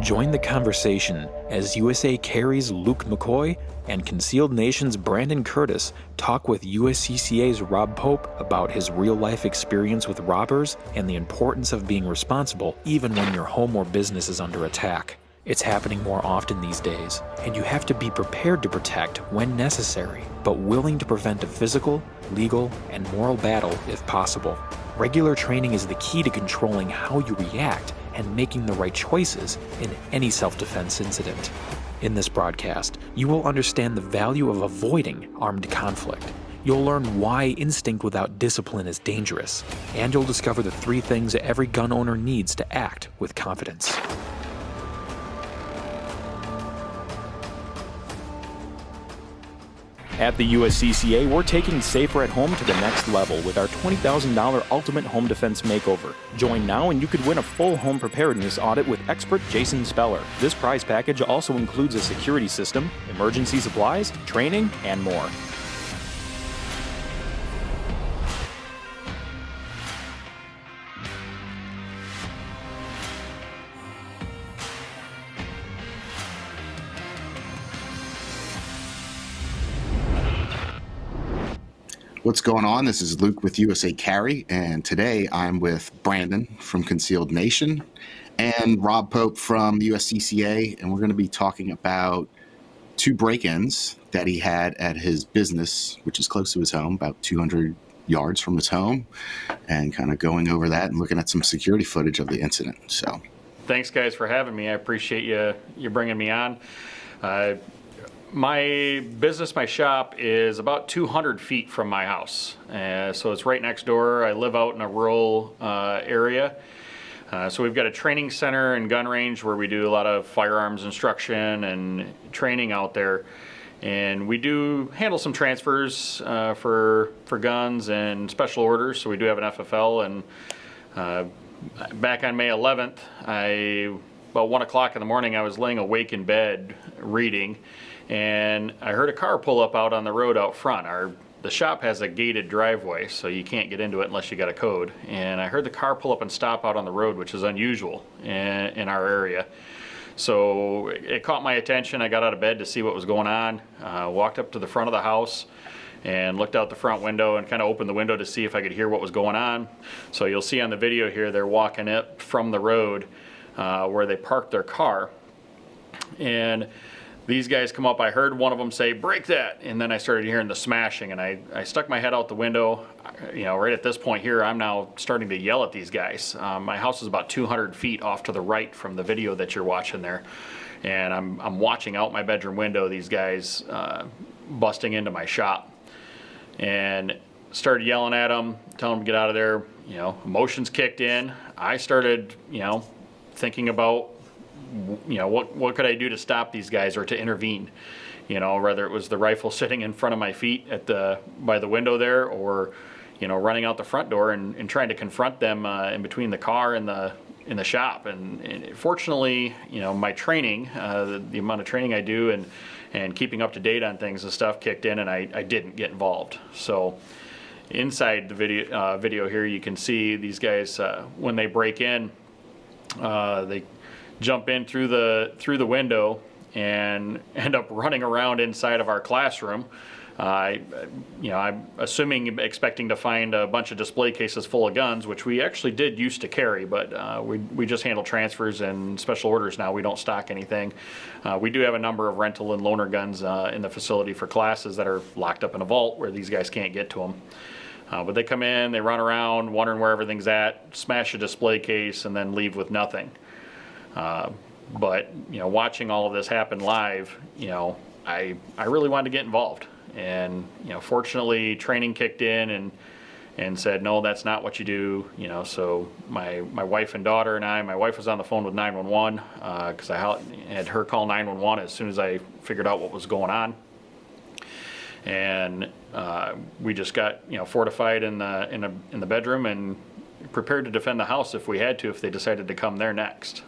Join the conversation as USA Carry's Luke McCoy and Concealed Nation's Brandon Curtis talk with USCCA's Rob Pope about his real-life experience with robbers and the importance of being responsible even when your home or business is under attack. It's happening more often these days, and you have to be prepared to protect when necessary, but willing to prevent a physical, legal, and moral battle if possible. Regular training is the key to controlling how you react and making the right choices in any self-defense incident. In this broadcast, you will understand the value of avoiding armed conflict. You'll learn why instinct without discipline is dangerous, and you'll discover the 3 things every gun owner needs to act with confidence. At the USCCA, we're taking Safer at Home to the next level with our $20,000 Ultimate Home Defense Makeover. Join now and you could win a full home preparedness audit with expert Jason Speller. This prize package also includes a security system, emergency supplies, training, and more. What's going on? This is Luke with USA Carry, and today I'm with Brandon from Concealed Nation and Rob Pope from the USCCA, and we're going to be talking about 2 break-ins that he had at his business, which is close to his home, about 200 yards from his home, and kind of going over that and looking at some security footage of the incident. So, thanks, guys, for having me. I appreciate you bringing me on. My business, my shop, is about 200 feet from my house. So it's right next door. I live out in a rural area. So we've got a training center and gun range where we do a lot of firearms instruction and training out there. And we do handle some transfers for guns and special orders. So we do have an FFL. And back on May 11th, about 1 o'clock in the morning, I was laying awake in bed reading. And I heard a car pull up out on the road out front. The shop has a gated driveway, so you can't get into it unless you got a code. And I heard the car pull up and stop out on the road, which is unusual in our area. So it caught my attention. I got out of bed to see what was going on, walked up to the front of the house and looked out the front window and kind of opened the window to see if I could hear what was going on. So you'll see on the video here, they're walking up from the road where they parked their car. And these guys come up. I heard one of them say, "Break that," and then I started hearing the smashing, and I stuck my head out the window. Right at this point here, I'm now starting to yell at these guys. My house is about 200 feet off to the right from the video that you're watching there, and I'm watching out my bedroom window, these guys busting into my shop, and started yelling at them, telling them to get out of there. Emotions kicked in. I started, thinking about, what could I do to stop these guys or to intervene? Whether it was the rifle sitting in front of my feet by the window there, or running out the front door and trying to confront them in between the car and the shop. And fortunately, my training, the amount of training I do and keeping up to date on things and stuff kicked in, and I didn't get involved. So inside the video here, you can see these guys when they break in, they jump in through the window and end up running around inside of our classroom. I'm expecting to find a bunch of display cases full of guns, which we actually did used to carry, but we just handle transfers and special orders now. We don't stock anything. We do have a number of rental and loaner guns in the facility for classes that are locked up in a vault where these guys can't get to them. But they come in, they run around, wondering where everything's at, smash a display case, and then leave with nothing. But watching all of this happen live, I really wanted to get involved, and fortunately training kicked in and said, no, that's not what you do. So my wife and daughter and my wife was on the phone with 911 because I had her call 911 as soon as I figured out what was going on, and we just got fortified in the bedroom and prepared to defend the house if we had to, if they decided to come there next.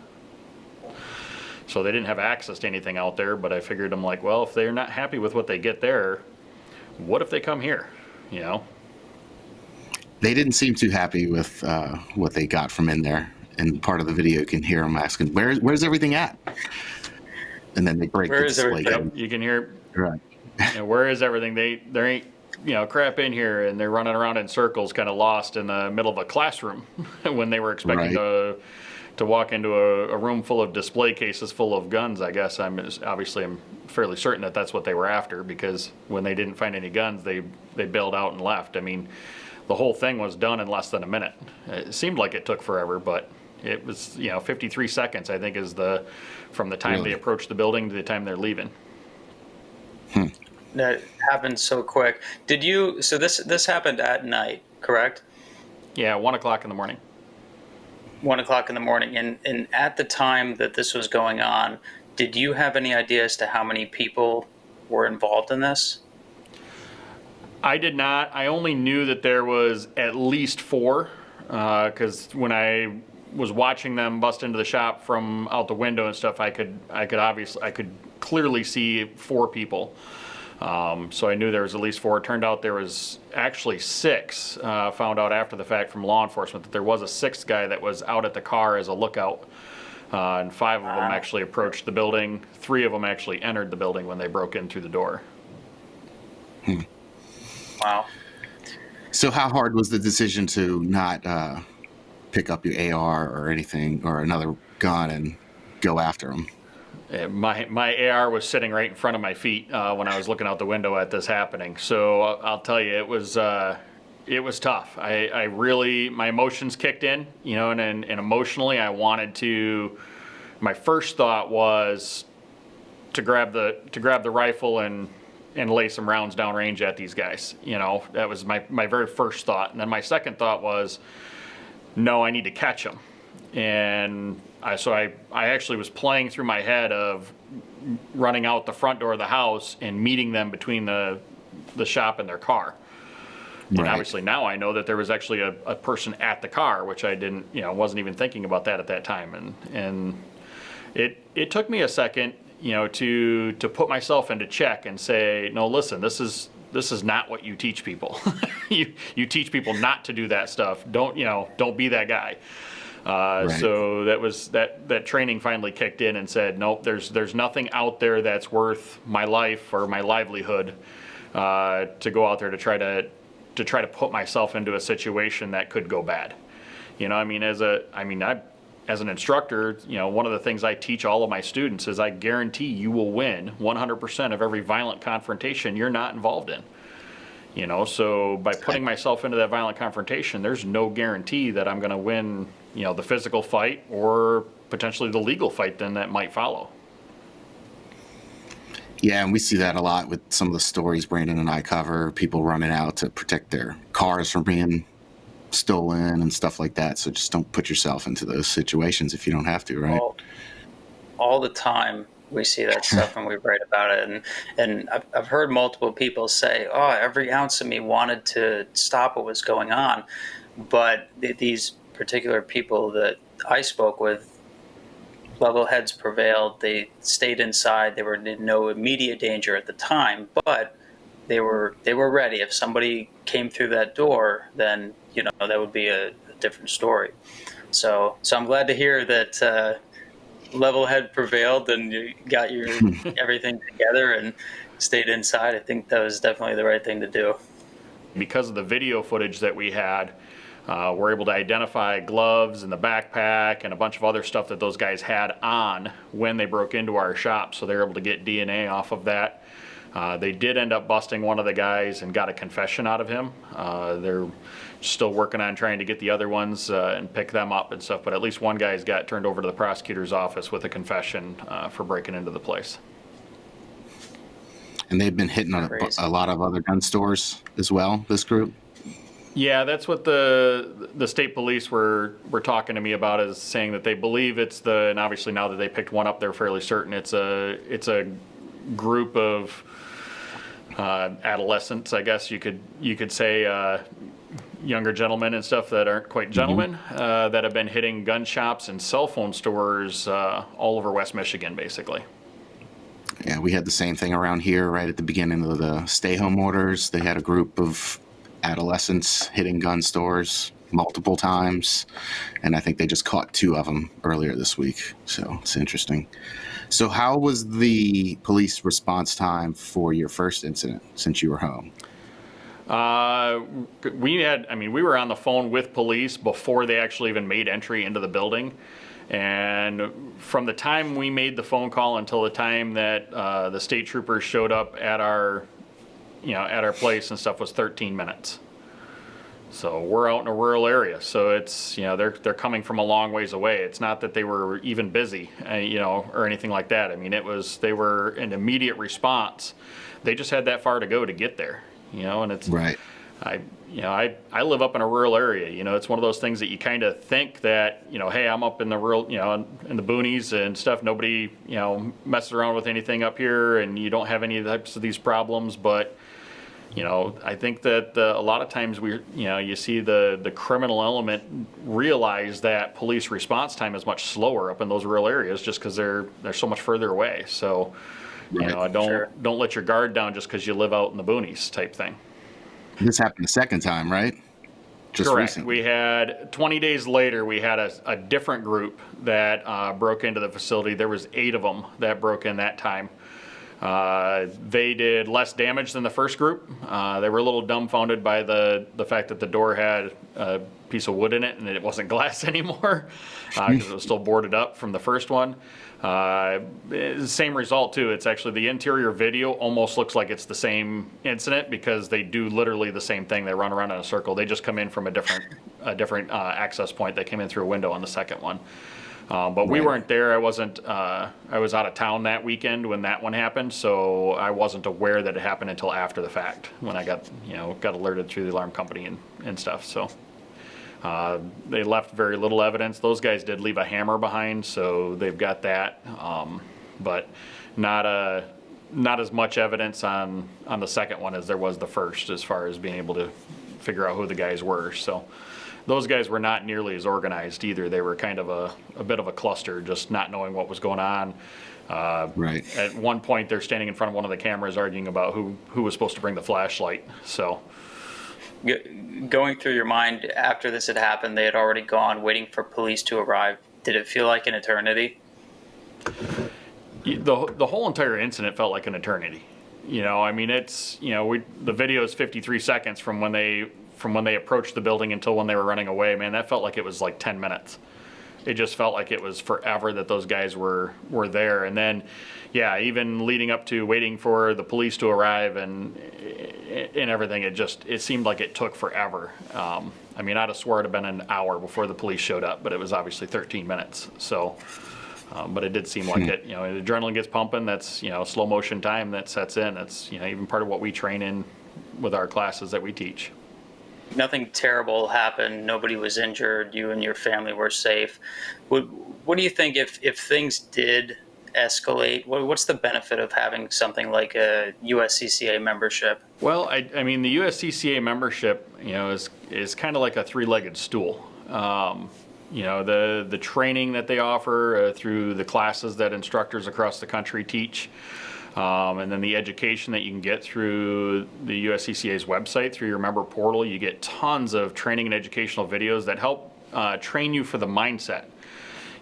So they didn't have access to anything out there, but I figured, I'm like, well, if they're not happy with what they get there, what if they come here? They didn't seem too happy with what they got from in there. And part of the video, you can hear them asking, "Where's everything at?" And then they break the display. Yep, you can hear. Right. Where is everything? There ain't crap in here, and they're running around in circles, kind of lost in the middle of a classroom when they were expecting to walk into a room full of display cases full of guns. I guess I'm fairly certain that that's what they were after, because when they didn't find any guns, they bailed out and left. I mean, the whole thing was done in less than a minute. It seemed like it took forever, but it was 53 seconds, I think, is from the time they approach the building to the time they're leaving. That happened so quick. So this happened at night, correct? Yeah, 1 o'clock in the morning. 1 o'clock in the morning. And at the time that this was going on, did you have any idea as to how many people were involved in this? I did not. I only knew that there was at least 4, because when I was watching them bust into the shop from out the window and stuff, I could clearly see 4 people. So I knew there was at least 4. It turned out there was actually 6. Found out after the fact from law enforcement that there was a 6th guy that was out at the car as a lookout. And 5 of them actually approached the building. 3 of them actually entered the building when they broke in through the door. Wow. So how hard was the decision to not pick up your AR or anything, or another gun, and go after them? My AR was sitting right in front of my feet when I was looking out the window at this happening. So I'll tell you, it was tough. I really, my emotions kicked in, and emotionally I wanted to. My first thought was to grab the rifle and lay some rounds downrange at these guys. That was my very first thought. And then my second thought was, no, I need to catch them. And I actually was playing through my head of running out the front door of the house and meeting them between the shop and their car. Right. And obviously now I know that there was actually a person at the car, which I didn't, wasn't even thinking about that at that time. And it took me a second, to put myself into check and say, no, listen, this is not what you teach people. you teach people not to do that stuff. Don't be that guy. Right. So that training finally kicked in and said, nope, there's nothing out there that's worth my life or my livelihood to go out there to try to put myself into a situation that could go bad. As an instructor, one of the things I teach all of my students is I guarantee you will win 100% of every violent confrontation you're not involved in. So by putting myself into that violent confrontation, there's no guarantee that I'm going to win, the physical fight or potentially the legal fight then that might follow. Yeah, and we see that a lot with some of the stories Brandon and I cover, people running out to protect their cars from being stolen and stuff like that. So just don't put yourself into those situations if you don't have to, right? All the time we see that stuff and we write about it. And I've heard multiple people say, oh, every ounce of me wanted to stop what was going on. But these particular people that I spoke with, level heads prevailed. They stayed inside. They were in no immediate danger at the time, but they were ready. If somebody came through that door, then that would be a different story. So I'm glad to hear that level head prevailed and you got your everything together and stayed inside. I think that was definitely the right thing to do. Because of the video footage that we had, we're able to identify gloves and the backpack and a bunch of other stuff that those guys had on when they broke into our shop. So they were able to get DNA off of that. They did end up busting one of the guys and got a confession out of him. They're still working on trying to get the other ones and pick them up and stuff, but at least one guy's got turned over to the prosecutor's office with a confession for breaking into the place. And they've been hitting a lot of other gun stores as well, this group? Yeah, that's what the state police were talking to me about, is saying that they believe it's and obviously now that they picked one up, they're fairly certain it's a group of adolescents, I guess you could say, younger gentlemen and stuff that aren't quite gentlemen, that have been hitting gun shops and cell phone stores all over West Michigan, basically. Yeah, we had the same thing around here right at the beginning of the stay-home orders. They had a group of adolescents hitting gun stores. multiple times, and I think they just caught 2 of them earlier this week. So it's interesting. So how was the police response time for your first incident since you were home? We were on the phone with police before they actually even made entry into the building. And from the time we made the phone call until the time that the state troopers showed up at our place and stuff was 13 minutes. So we're out in a rural area, so it's, they're coming from a long ways away. It's not that they were even busy, or anything like that. I mean, they were an immediate response. They just had that far to go to get there, and it's right. I live up in a rural area. It's one of those things that you kind of think that, hey, I'm up in the rural, in the boonies and stuff. Nobody, messes around with anything up here, and you don't have any types of these problems. But, I think that a lot of times you see the criminal element realize that police response time is much slower up in those rural areas just because they're so much further away. So, Right. don't let your guard down just because you live out in the boonies type thing. This happened the second time, right? Just Correct. recently. We had 20 days later, we had a different group that broke into the facility. There was 8 of them that broke in that time. They did less damage than the first group. They were a little dumbfounded by the fact that the door had a piece of wood in it and it wasn't glass anymore because it was still boarded up from the first one. Same result too. It's actually the interior video almost looks like it's the same incident because they do literally the same thing. They run around in a circle. They just come in from a different access point. They came in through a window on the second one. But we weren't there. I was out of town that weekend when that one happened, so I wasn't aware that it happened until after the fact when I got alerted through the alarm company and stuff. So they left very little evidence. Those guys did leave a hammer behind, so they've got that, but not as much evidence on the second one as there was the first, as far as being able to figure out who the guys were. So. Those guys were not nearly as organized either. They were kind of a bit of a cluster, just not knowing what was going on. Right. At one point, they're standing in front of one of the cameras arguing about who was supposed to bring the flashlight. So, going through your mind after this had happened, they had already gone, waiting for police to arrive. Did it feel like an eternity? The whole entire incident felt like an eternity. It's the video is 53 seconds from when they approached the building until when they were running away. Man, that felt like it was like 10 minutes. It just felt like it was forever that those guys were there. And then, even leading up to waiting for the police to arrive and everything, it seemed like it took forever. I'd have swore it'd have been an hour before the police showed up, but it was obviously 13 minutes. So, but it did seem like it. The adrenaline gets pumping. That's slow motion time that sets in. That's even part of what we train in with our classes that we teach. Nothing terrible happened. Nobody was injured. You and your family were safe. What do you think if things did escalate? What's the benefit of having something like a USCCA membership? Well, the USCCA membership, is kind of like a 3-legged stool. The training that they offer through the classes that instructors across the country teach. And then the education that you can get through the USCCA's website, through your member portal, you get tons of training and educational videos that help train you for the mindset.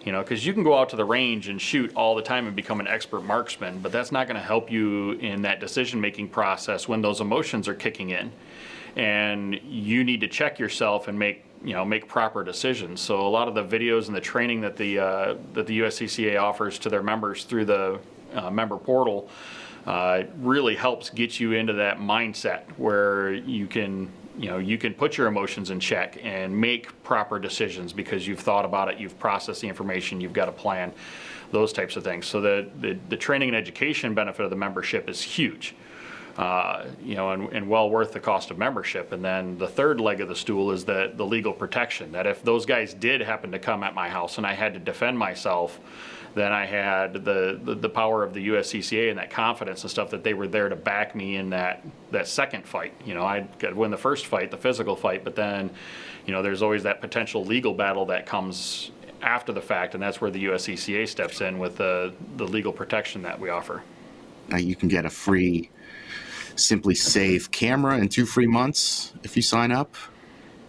Because you can go out to the range and shoot all the time and become an expert marksman, but that's not going to help you in that decision-making process when those emotions are kicking in. And you need to check yourself and make proper decisions. So a lot of the videos and the training that the USCCA offers to their members through the member portal really helps get you into that mindset where you can put your emotions in check and make proper decisions because you've thought about it, you've processed the information, you've got a plan, those types of things. So the training and education benefit of the membership is huge. And well worth the cost of membership. And then the third leg of the stool is the legal protection, that if those guys did happen to come at my house and I had to defend myself, then I had the power of the USCCA and that confidence and stuff that they were there to back me in that second fight. I could win the first fight, the physical fight, but then, there's always that potential legal battle that comes after the fact, and that's where the USCCA steps in with the legal protection that we offer. Now you can get a free Simply Save camera and 2 free months if you sign up,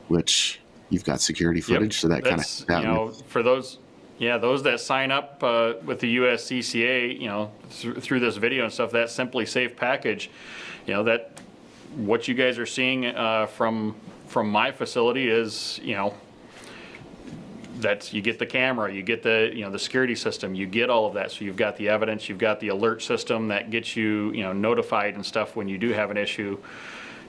which you've got security footage. So that kind of, you know, for those that sign up with the USCCA, you know, through this video and stuff, that Simply Safe package, you know, that what you guys are seeing from my facility is, you know, that's, you get the camera, you get the, you know, the security system, you get all of that. So you've got the evidence, you've got the alert system that gets you, you know, notified and stuff when you do have an issue.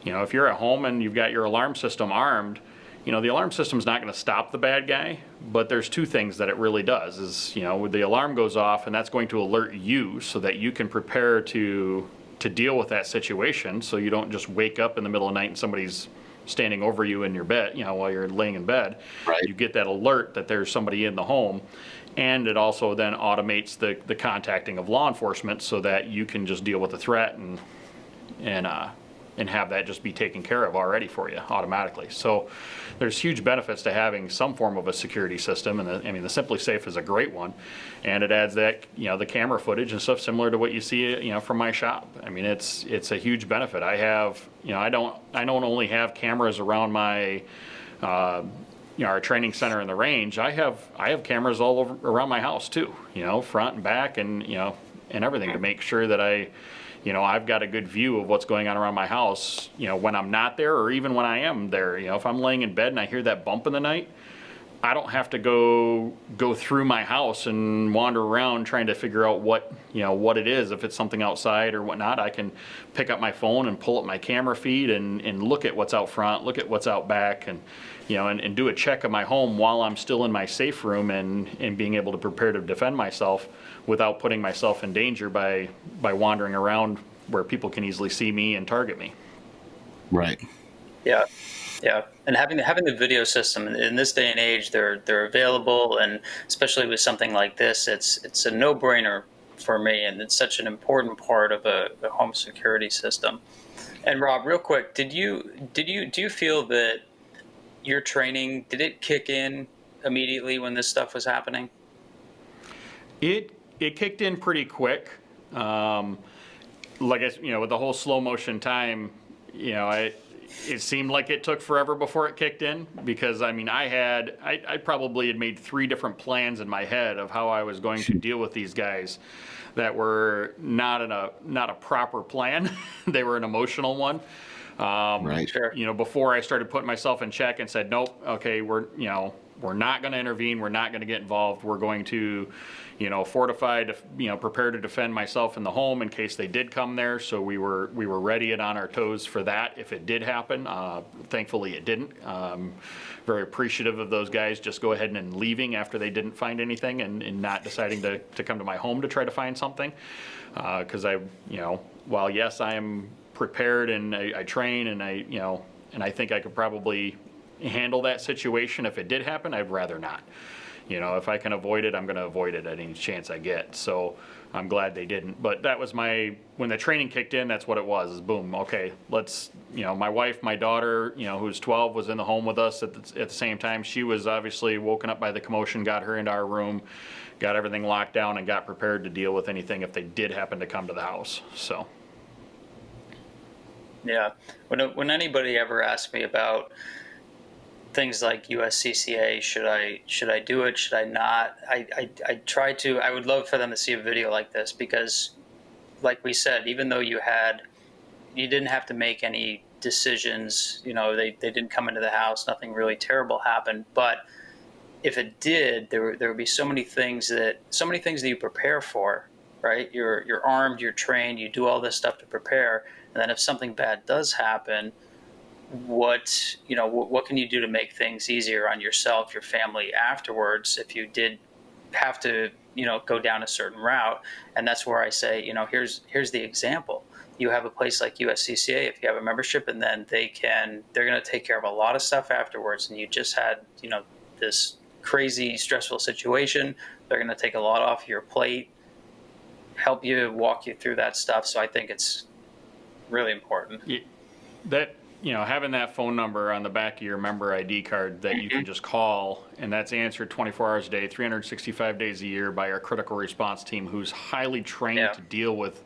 You know, if you're at home and you've got your alarm system armed, you know, the alarm system's not going to stop the bad guy, but there's two things that it really does is, you know, the alarm goes off and that's going to alert you so that you can prepare to deal with that situation, so you don't just wake up in the middle of the night and somebody's standing over you in your bed, you know, while you're laying in bed. Right. You get that alert that there's somebody in the home, and it also then automates the contacting of law enforcement so that you can just deal with the threat and have that just be taken care of already for you automatically. So there's huge benefits to having some form of a security system, and I mean the Simply Safe is a great one, and it adds that, you know, the camera footage and stuff similar to what you see, you know, from my shop. I mean it's a huge benefit. I have, you know, I don't only have cameras around my you know, our training center in the range. I have cameras all over around my house too, you know, front and back, and you know, and everything, to make sure that I've got a good view of what's going on around my house, you know, when I'm not there or even when I am there. You know, if I'm laying in bed and I hear that bump in the night, I don't have to go through my house and wander around trying to figure out what it is. If it's something outside or whatnot, I can pick up my phone and pull up my camera feed and look at what's out front, look at what's out back, and, you know, and do a check of my home while I'm still in my safe room, and being able to prepare to defend myself without putting myself in danger by wandering around where people can easily see me and target me. Right. Yeah. Yeah. And having the video system in this day and age, they're available, and especially with something like this, it's a no-brainer for me, and it's such an important part of a home security system. And Rob, real quick, do you feel that your training, did it kick in immediately when this stuff was happening? It kicked in pretty quick. Like you know, with the whole slow motion time, you know, it seemed like it took forever before it kicked in, because I mean, I probably had made 3 different plans in my head of how I was going to deal with these guys that were not a proper plan. They were an emotional one. Right. Sure. You know, before I started putting myself in check and said, nope, okay, we're not going to intervene. We're not going to get involved. We're going to, you know, fortify, you know, prepare to defend myself in the home in case they did come there. So we were ready and on our toes for that if it did happen. Thankfully, it didn't. Very appreciative of those guys just go ahead and leaving after they didn't find anything, and not deciding to come to my home to try to find something. Because while yes, I am prepared and I train and I think I could probably handle that situation if it did happen, I'd rather not. You know, if I can avoid it, I'm going to avoid it at any chance I get. So I'm glad they didn't. But that was when the training kicked in, that's what it was, is boom, okay, let's, you know, my wife, my daughter, you know, who's 12, was in the home with us at the same time. She was obviously woken up by the commotion, got her into our room, got everything locked down, and got prepared to deal with anything if they did happen to come to the house. So. Yeah. When anybody ever asks me about things like USCCA, should I do it? Should I not? I try to. I would love for them to see a video like this, because, like we said, even though you didn't have to make any decisions. You know, they didn't come into the house. Nothing really terrible happened. But if it did, there would be so many things that you prepare for. Right? You're armed. You're trained. You do all this stuff to prepare. And then if something bad does happen, what can you do to make things easier on yourself, your family afterwards, if you did have to, you know, go down a certain route? And that's where I say, you know, here's the example. You have a place like USCCA, if you have a membership, and then they're going to take care of a lot of stuff afterwards. And you just had, you know, this crazy stressful situation. They're going to take a lot off your plate, help you, walk you through that stuff. So I think it's really important. That, you know, having that phone number on the back of your member ID card that you can just call, and that's answered 24 hours a day, 365 days a year by our critical response team, who's highly trained to deal with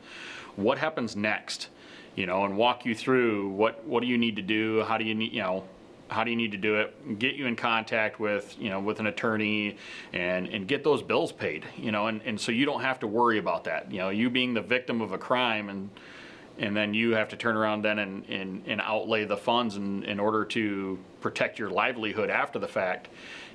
what happens next, you know, and walk you through what do you need to do, how do you need, you know, how do you need to do it, get you in contact with, with an attorney and get those bills paid, and so you don't have to worry about that, you being the victim of a crime and then you have to turn around then and outlay the funds in order to protect your livelihood after the fact.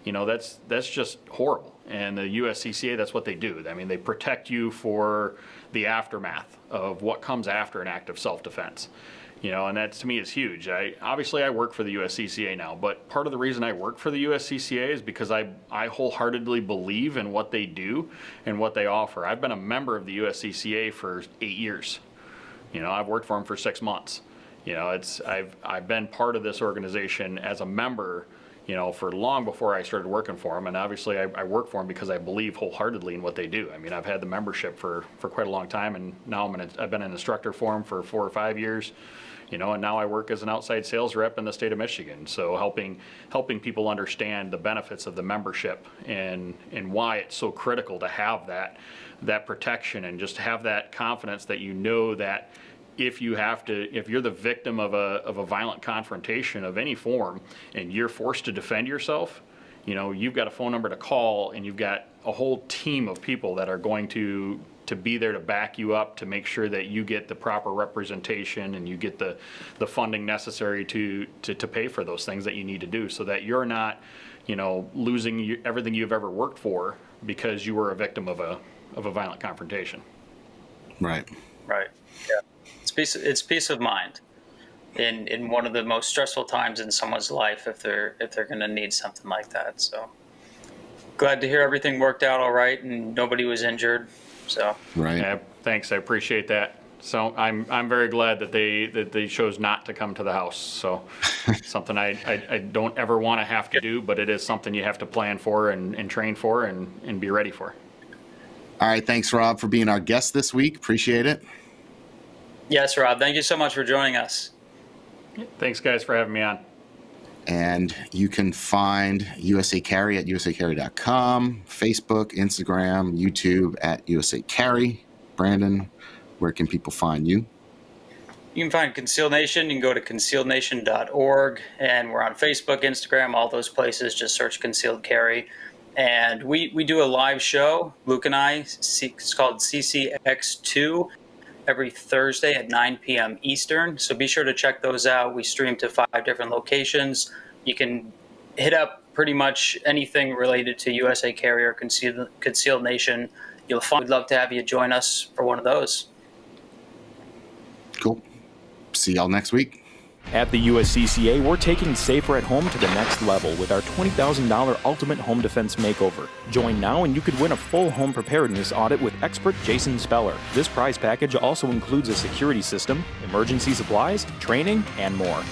That's just horrible. And the USCCA, that's what they do. I mean, they protect you for the aftermath of what comes after an act of self-defense. And that to me is huge. Obviously I work for the USCCA now, but part of the reason I work for the USCCA is because I wholeheartely believe in what they do and what they offer. I've been a member of the USCCA for 8 years. I've worked for them for 6 months. I've been part of this organization as a member, for long before I started working for them. And obviously I work for them because I believe wholeheartedly in what they do. I mean, I've had the membership for quite a long time, and now I've been an instructor for them for 4 or 5 years. And now I work as an outside sales rep in the state of Michigan. So helping people understand the benefits of the membership and why it's so critical to have that protection and just have that confidence that that if you're the victim of a violent confrontation of any form and you're forced to defend yourself, you've got a phone number to call and you've got a whole team of people that are going to be there to back you up, to make sure that you get the proper representation and you get the funding necessary to pay for those things that you need to do, so that you're not, losing everything you've ever worked for because you were a victim of a violent confrontation. Right. Right. Yeah. It's peace of mind in one of the most stressful times in someone's life if they're going to need something like that. So glad to hear everything worked out all right and nobody was injured. So right. Yeah, thanks. I appreciate that. So I'm very glad that they chose not to come to the house. So something I don't ever want to have to do, but it is something you have to plan for and train for and be ready for. All right. Thanks, Rob, for being our guest this week. Appreciate it. Yes, Rob. Thank you so much for joining us. Thanks, guys, for having me on. And you can find USA Carry at usacarry.com, Facebook, Instagram, YouTube at USA Carry. Brandon, where can people find you? You can find Concealed Nation. You can go to concealednation.org, and we're on Facebook, Instagram, all those places. Just search Concealed Carry. And we do a live show, Luke and I. It's called CCX2. Every Thursday at 9 p.m. Eastern. So be sure to check those out. We stream to 5 different locations. You can hit up pretty much anything related to USA Carry or Concealed Nation. We'd love to have you join us for one of those. Cool. See y'all next week. At the USCCA, we're taking Safer at Home to the next level with our $20,000 Ultimate Home Defense Makeover. Join now and you could win a full home preparedness audit with expert Jason Speller. This prize package also includes a security system, emergency supplies, training, and more.